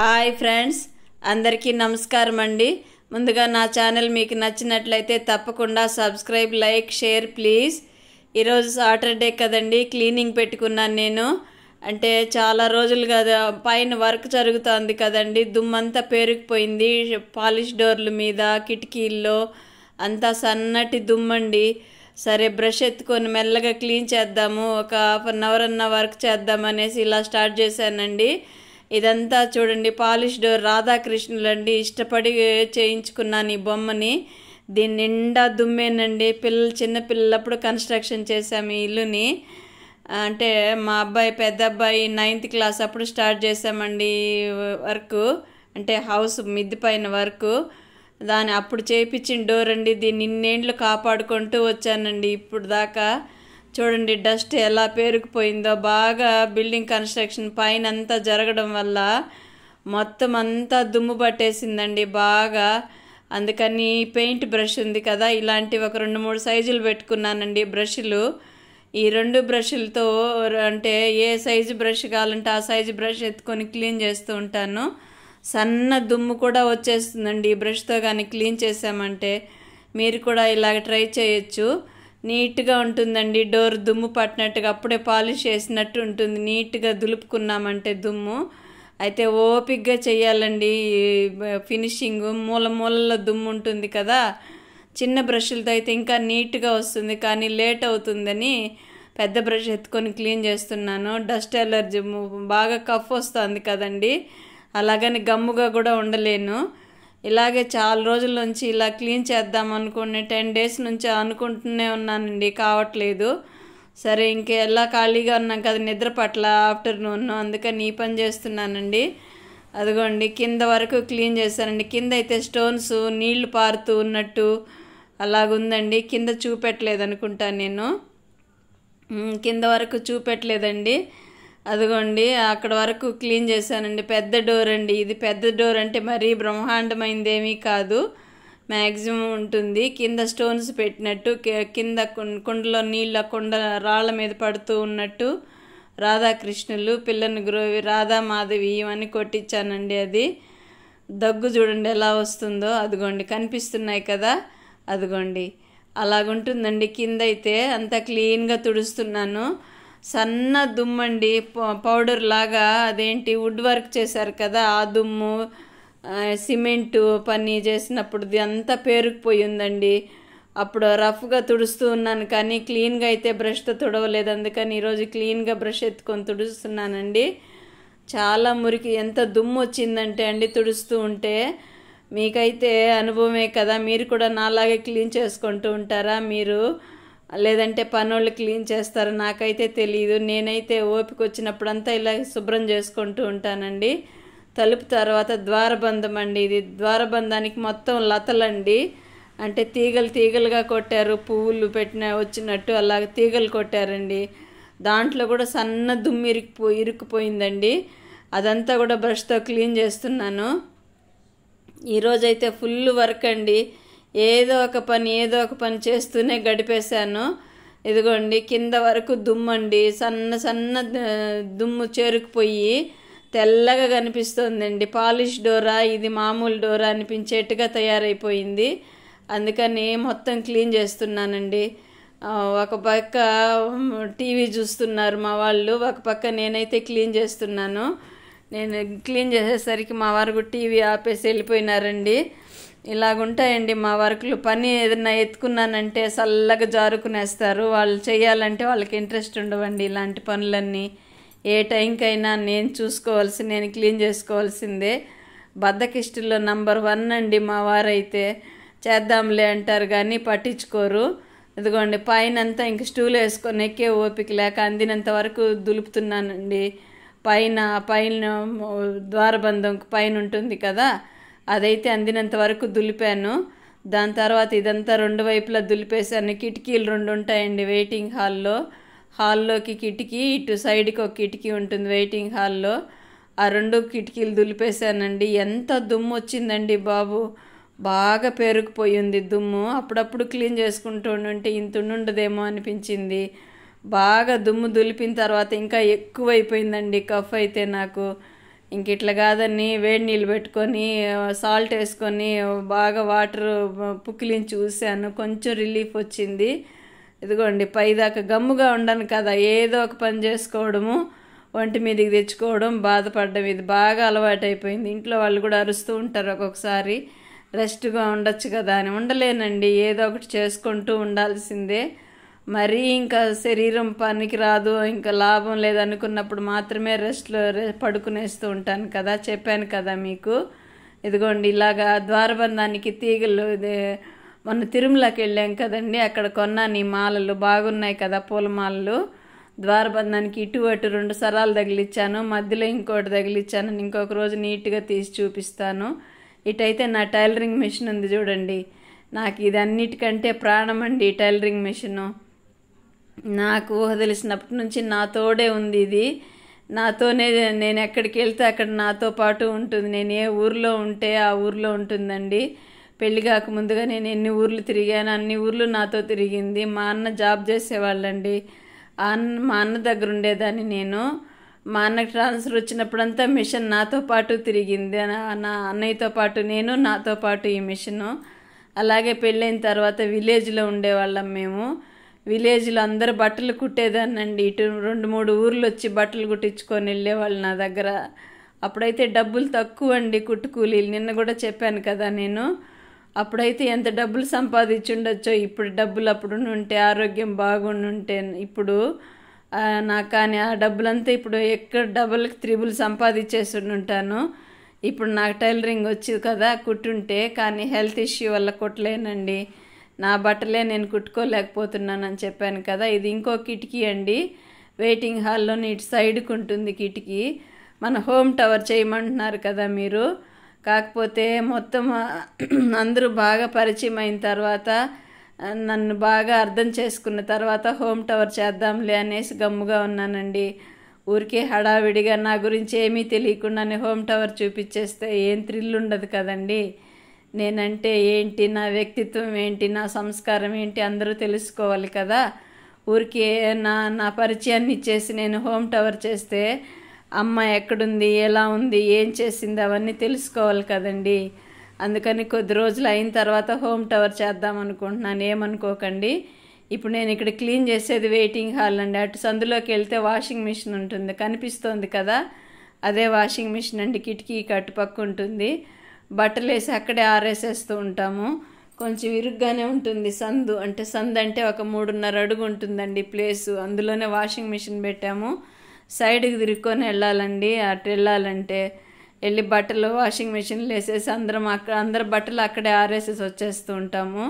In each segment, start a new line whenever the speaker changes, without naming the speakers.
Hi friends, అందరికీ నమస్కారం అండి. ముందుగా నా ఛానల్ మీకు నచ్చినట్లయితే తప్పకుండా సబ్స్క్రైబ్, లైక్, షేర్ ప్లీజ్. ఈరోజు సాటర్డే కదండి, క్లీనింగ్ పెట్టుకున్నాను నేను. అంటే చాలా రోజులు కదా, పైన వర్క్ జరుగుతుంది కదండి, దుమ్మంతా పేరుకుపోయింది. పాలిష్ డోర్ల మీద, కిటికీల్లో అంతా సన్నటి దుమ్మండి. సరే, బ్రష్ ఎత్తుకొని మెల్లగా క్లీన్ చేద్దాము, ఒక హాఫ్ అన్ అవర్ అన్న వర్క్ చేద్దామనేసి ఇలా స్టార్ట్ చేశానండి. ఇదంతా చూడండి, పాలిష్ డోర్ రాధాకృష్ణులండి. ఇష్టపడి చేయించుకున్నాను ఈ బొమ్మని. దీని నిండా దుమ్మేనండి. చిన్నపిల్లలప్పుడు కన్స్ట్రక్షన్ చేశాము ఈ ఇల్లుని. అంటే మా అబ్బాయి, పెద్ద అబ్బాయి 9th క్లాస్ అప్పుడు స్టార్ట్ చేశామండి వర్క్. అంటే హౌస్ మిద్ది పైన వర్క్. అప్పుడు చేయించిన డోర్ అండి. దీన్ని ఇన్నేళ్ళు కాపాడుకుంటూ వచ్చానండి ఇప్పుడు దాకా. చూడండి డస్ట్ ఎలా పేరుకుపోయిందో. బాగా బిల్డింగ్ కన్స్ట్రక్షన్ పైన అంతా జరగడం వల్ల మొత్తం అంతా దుమ్ము పట్టేసిందండి బాగా. అందుకని పెయింట్ బ్రష్ ఉంది కదా, ఇలాంటివి ఒక 2-3 సైజులు పెట్టుకున్నానండి బ్రష్లు. ఈ 2 బ్రష్లతో అంటే ఏ సైజు బ్రష్ కావాలంటే ఆ సైజు బ్రష్ ఎత్తుకొని క్లీన్ చేస్తూ ఉంటాను. సన్న దుమ్ము కూడా వచ్చేస్తుందండి ఈ బ్రష్తో కానీ క్లీన్ చేసామంటే. మీరు కూడా ఇలాగ ట్రై చేయొచ్చు. నీట్గా ఉంటుందండి. డోర్ దుమ్ము పట్టినట్టుగా అప్పుడే పాలిష్ చేసినట్టు ఉంటుంది. నీట్గా దులుపుకున్నామంటే దుమ్ము. అయితే ఓపిక్గా చేయాలండి ఫినిషింగ్. మూలలో దుమ్ము ఉంటుంది కదా, చిన్న బ్రష్లతో అయితే ఇంకా నీట్గా వస్తుంది. కానీ లేట్ అవుతుందని పెద్ద బ్రష్ ఎత్తుకొని క్లీన్ చేస్తున్నాను. డస్ట్ ఎలర్జీ, బాగా కఫ్ వస్తుంది కదండి, అలాగని గమ్ముగా కూడా ఉండలేను. ఇలాగే చాలా రోజుల నుంచి ఇలా క్లీన్ చేద్దాం అనుకుని 10 days నుంచి అనుకుంటూనే ఉన్నానండి, కావట్లేదు. సరే, ఇంకెలా ఖాళీగా ఉన్నాం కదా, నిద్ర పట్ల ఆఫ్టర్నూన్, అందుకని ఈ పని చేస్తున్నానండి. అదిగోండి కింద వరకు క్లీన్ చేశానండి. కింద అయితే స్టోన్స్ నీళ్లు పారుతూ ఉన్నట్టు అలాగుందండి. కింద చూపెట్టలేదు అనుకుంటాను నేను, కింద వరకు చూపెట్టలేదండి. అదిగోండి అక్కడ వరకు క్లీన్ చేశానండి. పెద్ద డోర్ అండి ఇది. పెద్ద డోర్ అంటే మరీ బ్రహ్మాండమైందేమీ కాదు, మ్యాక్సిమం ఉంటుంది. కింద స్టోన్స్ పెట్టినట్టు, కింద కుండలో కుండ రాళ్ళ మీద పడుతూ ఉన్నట్టు రాధాకృష్ణులు, పిల్లని గ్రోవి, రాధామాధవి ఇవన్నీ కొట్టించానండి. అది దగ్గు చూడండి ఎలా వస్తుందో. అదిగోండి కనిపిస్తున్నాయి కదా, అదిగోండి అలాగుంటుందండి. కింద అయితే అంతా క్లీన్గా తుడుస్తున్నాను. సన్న దుమ్మండి, పౌడర్ లాగా. అదేంటి వుడ్ వర్క్ చేశారు కదా, ఆ దుమ్ము, సిమెంటు పని చేసినప్పుడు అంతా పేరుకుపోయిందండి. అప్పుడు రఫ్గా తుడుస్తూ ఉన్నాను కానీ క్లీన్గా అయితే బ్రష్తో తుడవలేదు. అందుకని ఈరోజు క్లీన్గా బ్రష్ ఎత్తుకొని తుడుస్తున్నానండి. చాలా మురికి, ఎంత దుమ్ము వచ్చిందంటే అండి తుడుస్తూ ఉంటే. మీకైతే అనుభవమే కదా, మీరు కూడా నాలాగే క్లీన్ చేసుకుంటూ ఉంటారా మీరు, లేదంటే పనోళ్ళు క్లీన్ చేస్తారు, నాకైతే తెలియదు. నేనైతే ఓపిక వచ్చినప్పుడంతా ఇలా శుభ్రం చేసుకుంటూ ఉంటానండి. తలుపు తర్వాత ద్వారబంధం అండి ఇది. ద్వారబంధానికి మొత్తం లతలండి, అంటే తీగలుగా కొట్టారు, పువ్వులు వచ్చినట్టు అలాగ తీగలు కొట్టారండి. దాంట్లో కూడా సన్న దుమ్ము ఇరుక్కుపోయిందండి. అదంతా కూడా బ్రష్తో క్లీన్ చేస్తున్నాను. ఈరోజైతే ఫుల్ వర్క్ అండి. ఏదో ఒక పని చేస్తూనే గడిపేశాను. ఇదిగోండి కింద వరకు దుమ్మండి, సన్న దుమ్ము చేరుకుపోయి తెల్లగా కనిపిస్తుందండి. పాలిష్ డోరా ఇది, మామూలు డోరా అనిపించేట్టుగా తయారైపోయింది. అందుకని మొత్తం క్లీన్ చేస్తున్నానండి. ఒక పక్క టీవీ చూస్తున్నారు మా వాళ్ళు, ఒక పక్క నేనైతే క్లీన్ చేస్తున్నాను. నేను క్లీన్ చేసేసరికి మా వారు టీవీ ఆపేసి వెళ్ళిపోయినారండి. ఇలాగుంటాయండి మా వర్క్లు. పని ఏదైనా ఎత్తుకున్నానంటే చల్లగా జారుకునేస్తారు. వాళ్ళు చేయాలంటే వాళ్ళకి ఇంట్రెస్ట్ ఉండవండి ఇలాంటి పనులన్నీ. ఏ టైంకైనా నేను క్లీన్ చేసుకోవాల్సిందే. బద్ధకిష్టుల్లో నంబర్ 1 అండి మా వారైతే. చేద్దాంలే అంటారు కానీ పట్టించుకోరు. ఇదిగోండి పైనంతా ఇంక స్టూల్ వేసుకొని ఎక్కే ఓపిక లేక అందినంత వరకు దులుపుతున్నానండి. పైన ద్వారబంధం పైన ఉంటుంది కదా, అదైతే అందినంత వరకు దులిపాను. దాని తర్వాత ఇదంతా 2 వైపులా దులిపేశాను. కిటికీలు 2 ఉంటాయండి వెయిటింగ్ హాల్లోకి కిటికీ, ఇటు సైడ్కి ఒక కిటికీ ఉంటుంది వెయిటింగ్ హాల్లో. ఆ 2 కిటికీలు దులిపేశానండి. ఎంత దుమ్ము వచ్చిందండి బాబు, బాగా పేరుకుపోయింది దుమ్ము. అప్పుడప్పుడు క్లీన్ చేసుకుంటూ ఉంటే ఇంత ఉండదేమో అనిపించింది. బాగా దుమ్ము దులిపిన తర్వాత ఇంకా ఎక్కువైపోయిందండి కఫ్ అయితే నాకు. ఇంక ఇట్లా కాదని వేడి నీళ్ళు పెట్టుకొని సాల్ట్ వేసుకొని బాగా వాటర్ పుక్కిలించి చూశాను, కొంచెం రిలీఫ్ వచ్చింది. ఇదిగోండి పైదాకా గమ్ముగా ఉండను కదా, ఏదో ఒక పని చేసుకోవడము, ఒంటి మీదకి తెచ్చుకోవడం, బాధపడడం, ఇది బాగా అలవాటైపోయింది. ఇంట్లో వాళ్ళు కూడా అరుస్తూ ఉంటారు ఒక్కొక్కసారి, రెస్ట్గా ఉండొచ్చు కదా అని. ఉండలేనండి, ఏదో ఒకటి చేసుకుంటూ ఉండాల్సిందే. మరీ ఇంకా శరీరం పనికి రాదు, ఇంకా లాభం లేదనుకున్నప్పుడు మాత్రమే రెస్ట్లో పడుకునేస్తూ ఉంటాను కదా, చెప్పాను కదా మీకు. ఇదిగోండి ఇలాగా ద్వారబంధానికి తీగలు, మొన్న తిరుమలకి వెళ్ళాం కదండి, అక్కడ కొన్నాను ఈ మాలలు, బాగున్నాయి కదా పూలమాలలు. ద్వారబంధానికి ఇటు అటు 2 సరాలు తగిలిచ్చాను, మధ్యలో ఇంకోటి తగిలిచ్చాను. ఇంకొక రోజు నీట్గా తీసి చూపిస్తాను. ఇటైతే నా టైలరింగ్ మిషన్ ఉంది చూడండి, నాకు ఇది అన్నిటికంటే ప్రాణం అండి ఈ టైలరింగ్ మిషను. నాకు ఊహ తెలిసినప్పటి నుంచి నాతోడే ఉంది ఇది. నాతోనే నేను ఎక్కడికి వెళ్తే అక్కడ నాతో పాటు ఉంటుంది. నేను ఏ ఊర్లో ఉంటే ఆ ఊర్లో ఉంటుందండి. పెళ్లి కాక ముందుగా నేను ఎన్ని ఊర్లు తిరిగాను, అన్ని ఊర్లు నాతో తిరిగింది. మా అన్న జాబ్ చేసేవాళ్ళండి, మా అన్న దగ్గర ఉండేదాన్ని నేను. మా అన్నకి ట్రాన్స్ఫర్ వచ్చినప్పుడంతా మిషన్ నాతో పాటు తిరిగింది. నా అన్నయ్యతో పాటు నేను, నాతో పాటు ఈ మిషను. అలాగే పెళ్ళైన తర్వాత విలేజ్లో ఉండేవాళ్ళం మేము. విలేజ్లో అందరు బట్టలు కుట్టేదాన్నండి. ఇటు 2-3 ఊర్లు వచ్చి బట్టలు కుట్టించుకొని వెళ్ళేవాళ్ళు నా దగ్గర. అప్పుడైతే డబ్బులు తక్కువ అండి కుట్టు కూలీలు, నిన్న కూడా చెప్పాను కదా నేను. అప్పుడైతే ఎంత డబ్బులు సంపాదించుండొచ్చో, ఇప్పుడు డబ్బులు అప్పుడు ఉంటే, ఆరోగ్యం బాగుండుంటే ఇప్పుడు నాకు. కానీ ఆ డబ్బులంతా ఇప్పుడు ఎక్కడ డబుల్కి 3 సంపాదించేసి ఉంటాను. ఇప్పుడు నాకు టైలరింగ్ వచ్చి కదా కుట్టుంటే, కానీ హెల్త్ ఇష్యూ వల్ల కుట్టలేనండి. నా బట్టలే నేను కుట్టుకోలేకపోతున్నానని చెప్పాను కదా. ఇది ఇంకో కిటికీ అండి, వెయిటింగ్ హాల్లోని ఇటు సైడ్కి ఉంటుంది కిటికీ. మన హోమ్ టవర్ చేయమంటున్నారు కదా మీరు. కాకపోతే మొత్తం అందరూ బాగా పరిచయం అయిన తర్వాత, నన్ను బాగా అర్థం చేసుకున్న తర్వాత హోమ్ టవర్ చేద్దాంలే అనేసి గమ్ముగా ఉన్నానండి. ఊరికే హడావిడిగా నా గురించి ఏమీ తెలియకుండానే హోమ్ టవర్ చూపించేస్తే ఏం థ్రిల్ ఉండదు కదండి. నేనంటే ఏంటి, నా వ్యక్తిత్వం ఏంటి, నా సంస్కారం ఏంటి అందరూ తెలుసుకోవాలి కదా. ఊరికే నా పరిచయాన్ని ఇచ్చేసి నేను హోమ్ టవర్ చేస్తే అమ్మ ఎక్కడుంది, ఎలా ఉంది, ఏం చేసింది అవన్నీ తెలుసుకోవాలి కదండి. అందుకని కొద్ది రోజులు అయిన తర్వాత హోమ్ టవర్ చేద్దాం అనుకుంటున్నాను, ఏమనుకోకండి. ఇప్పుడు నేను ఇక్కడ క్లీన్ చేసేది వెయిటింగ్ హాల్ అండి. అటు సందులోకి వెళ్తే వాషింగ్ మిషన్ ఉంటుంది, కనిపిస్తోంది కదా, అదే వాషింగ్ మిషన్ అండి. కిటికీకి అటుపక్క ఉంటుంది. బట్టలు వేసి అక్కడే ఆరేసేస్తూ ఉంటాము. కొంచెం ఇరుగ్గానే ఉంటుంది సందు, అంటే ఒక 3.5 అడుగు ఉంటుందండి ప్లేసు. అందులోనే వాషింగ్ మిషన్ పెట్టాము. సైడ్కి తిరుక్కొని వెళ్ళాలండి. అటు వెళ్ళాలంటే వెళ్ళి బట్టలు వాషింగ్ మిషన్లు వేసేసి అందరు బట్టలు అక్కడే ఆరేసేసి వచ్చేస్తూ ఉంటాము.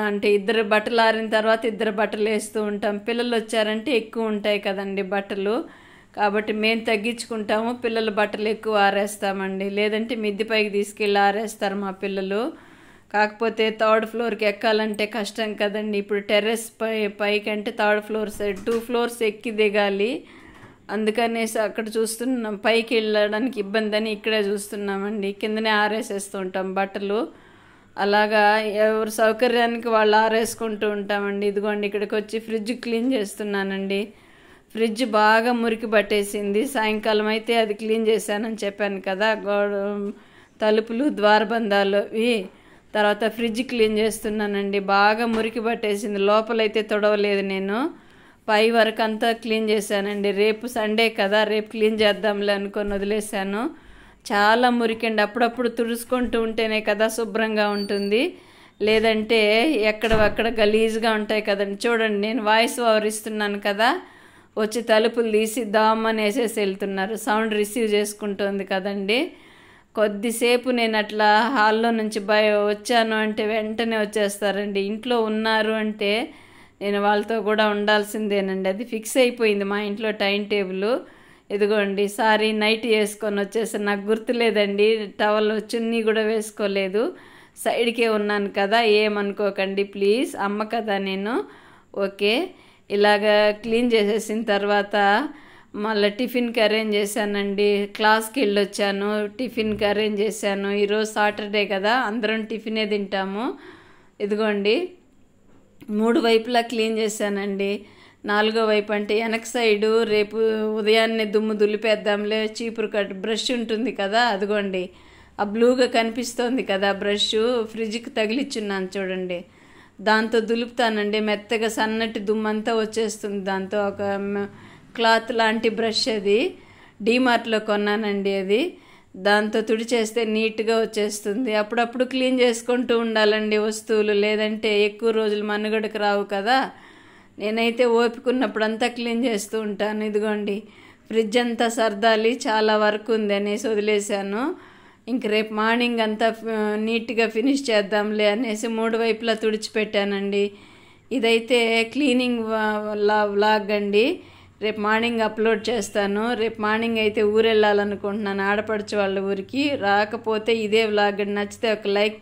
అంటే 2 బట్టలు ఆరిన తర్వాత 2 బట్టలు వేస్తూ ఉంటాం. పిల్లలు వచ్చారంటే ఎక్కువ ఉంటాయి కదండి బట్టలు, కాబట్టి మేము తగ్గించుకుంటాము. పిల్లల బట్టలు ఎక్కువ ఆరేస్తామండి, లేదంటే మిద్ది పైకి తీసుకెళ్ళి ఆరేస్తారు మా పిల్లలు. కాకపోతే 3rd ఫ్లోర్కి ఎక్కాలంటే కష్టం కదండి. ఇప్పుడు టెర్రస్ పైకి అంటే 3rd ఫ్లోర్ సైడ్ 2 ఫ్లోర్స్ ఎక్కి దిగాలి. అందుకనేసి అక్కడ చూస్తున్నాం, పైకి వెళ్ళడానికి ఇబ్బంది అని ఇక్కడే చూస్తున్నామండి. కిందనే ఆరేసేస్తూ ఉంటాం బట్టలు. అలాగా ఎవరి సౌకర్యానికి వాళ్ళు ఆరేసుకుంటూ ఉంటామండి. ఇదిగోండి ఇక్కడికి వచ్చి ఫ్రిడ్జ్ క్లీన్ చేస్తున్నానండి. ఫ్రిడ్జ్ బాగా మురికి పట్టేసింది. సాయంకాలం అయితే అది క్లీన్ చేశానని చెప్పాను కదా, తలుపులు ద్వారబంధాలు ఇవి. తర్వాత ఫ్రిడ్జ్ క్లీన్ చేస్తున్నానండి. బాగా మురికి పట్టేసింది, లోపలైతే తొడవలేదు నేను, పై వరకు అంతా క్లీన్ చేశానండి. రేపు సండే కదా, రేపు క్లీన్ చేద్దాంలే అనుకొని వదిలేశాను. చాలా మురికండి. అప్పుడప్పుడు తుడుచుకుంటూ ఉంటేనే కదా శుభ్రంగా ఉంటుంది, లేదంటే ఎక్కడక్కడ గలీజ్గా ఉంటాయి కదండి. చూడండి నేను వాయిస్ ఓవర్ ఇస్తున్నాను కదా, వచ్చి తలుపులు తీసి దామని వేసేసి వెళ్తున్నారు. సౌండ్ రిసీవ్ చేసుకుంటుంది కదండి. కొద్దిసేపు నేను అట్లా హాల్లో నుంచి వచ్చాను అంటే వెంటనే వచ్చేస్తారండి. ఇంట్లో ఉన్నారు అంటే నేను వాళ్ళతో కూడా ఉండాల్సిందేనండి, అది ఫిక్స్ అయిపోయింది మా ఇంట్లో టైం టేబుల్. ఇదిగోండి సారీ నైట్ వేసుకొని వచ్చేసి, నాకు గుర్తులేదండి, టవల్ చున్నీ కూడా వేసుకోలేదు, సైడ్కే ఉన్నాను కదా, ఏమనుకోకండి ప్లీజ్, అమ్మ కదా నేను. ఓకే, ఇలాగా క్లీన్ చేసేసిన తర్వాత మళ్ళీ టిఫిన్కి అరేంజ్ చేశానండి. క్లాస్కి వెళ్ళొచ్చాను, టిఫిన్కి అరేంజ్ చేశాను. ఈరోజు సాటర్డే కదా, అందరం టిఫినే తింటాము. ఇదిగోండి 3 వైపులా క్లీన్ చేశానండి. నాలుగో వైపు అంటే వెనక సైడు రేపు ఉదయాన్నే దుమ్ము దులిపేద్దాంలే చీపురు కట్ బ్రష్ ఉంటుంది కదా, అదిగోండి ఆ బ్లూగా కనిపిస్తోంది కదా బ్రష్, ఫ్రిడ్జ్కి తగిలిచ్చున్నాను చూడండి. దాంతో దులుపుతానండి, మెత్తగా సన్నటి దుమ్మంతా వచ్చేస్తుంది. దాంతో ఒక క్లాత్ లాంటి బ్రష్, అది డీమార్ట్లో కొన్నానండి. అది దాంతో తుడిచేస్తే నీట్గా వచ్చేస్తుంది. అప్పుడప్పుడు క్లీన్ చేసుకుంటూ ఉండాలండి వస్తువులు, లేదంటే ఎక్కువ రోజులు మనుగడకు రావు కదా. నేనైతే ఓపికన్నప్పుడంతా క్లీన్ చేస్తూ ఉంటాను. ఇదిగోండి ఫ్రిడ్జ్ అంతా సర్దాలి, చాలా వర్క్ ఉంది అనేసి వదిలేశాను. ఇంక రేపు మార్నింగ్ అంతా నీట్గా ఫినిష్ చేద్దాంలే అనేసి 3 వైపులా తుడిచిపెట్టానండి. ఇదైతే క్లీనింగ్ వ్లాగ్ అండి, రేపు మార్నింగ్ అప్లోడ్ చేస్తాను. రేపు మార్నింగ్ అయితే ఊరు వెళ్ళాలనుకుంటున్నాను, ఆడపడుచు వాళ్ళ ఊరికి. రాకపోతే ఇదే వ్లాగ్ నచ్చితే ఒక లైక్